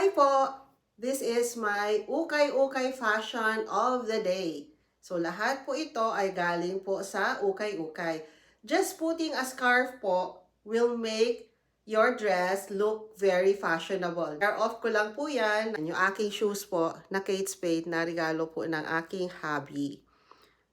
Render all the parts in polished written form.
Hi po! This is my ukay-ukay fashion of the day. So lahat po ito ay galing po sa ukay-ukay. Just putting a scarf po will make your dress look very fashionable. Wear off ko lang po yan. Yung aking shoes po na Kate Spade na regalo po ng aking hubby.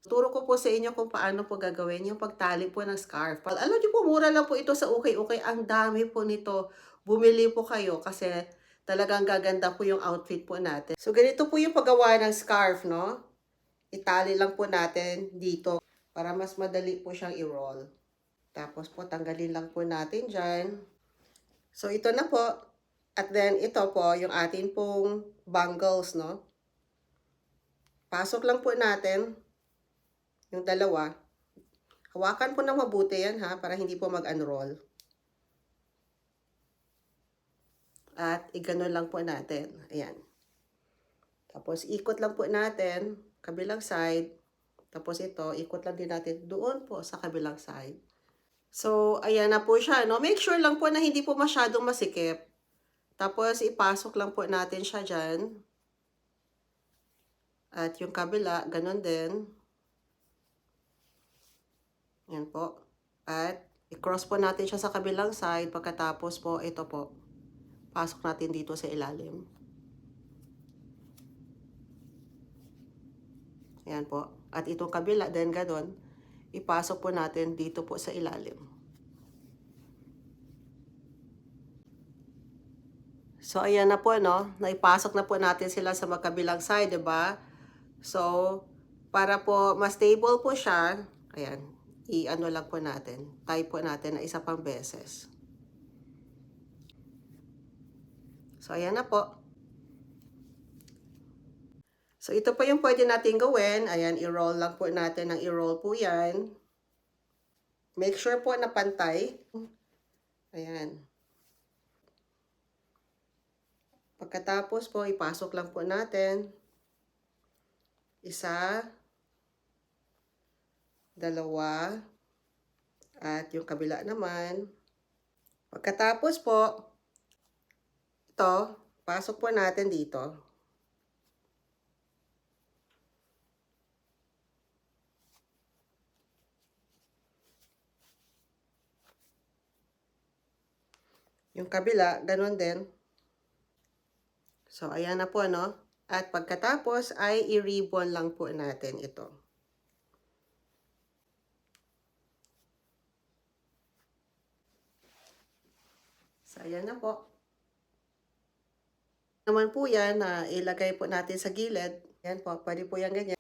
Turo ko po sa inyo kung paano po gagawin yung pagtali po ng scarf. Alam niyo po, mura lang po ito sa ukay-ukay. Ang dami po nito. Bumili po kayo kasi talagang gaganda po yung outfit po natin. So, ganito po yung paggawa ng scarf, no? Itali lang po natin dito para mas madali po siyang i-roll. Tapos po, tanggalin lang po natin dyan. So, ito na po. At then, ito po, yung atin pong bangles, no? Pasok lang po natin yung dalawa. Hawakan po ng mabuti yan ha, para hindi po mag-unroll. At igano lang po natin. Ayan. Tapos ikot lang po natin, kabilang side. Tapos ito, ikot lang din natin doon po sa kabilang side. So, ayan na po siya. No? Make sure lang po na hindi po masyadong masikip. Tapos ipasok lang po natin siya dyan. At yung kabila, ganun din. Yan po. At i-cross po natin siya sa kabilang side. Pagkatapos po, ito po. Pasok natin dito sa ilalim. Ayan po. At itong kabila, then ganun. Ipasok po natin dito po sa ilalim. So, ayan na po, no? Naipasok na po natin sila sa magkabilang side, diba? So, para po mas stable po siya, ayan, i-ano lang po natin, tie po natin na isa pang beses. So, ayan na po. So, ito po yung pwede natin gawin. Ayan, i-roll lang po natin ng i-roll po yan. Make sure po na pantay. Ayan. Pagkatapos po, ipasok lang po natin. Isa, dalawa, at yung kabila naman. Pagkatapos po, ito, pasok po natin dito. Yung kabila, ganun din. So, ayan na po, no? At pagkatapos ay i-ribbon lang po natin ito. So, ayan na po. Naman po yan na ilagay po natin sa gilid. Yan po, pwede po yan ganyan.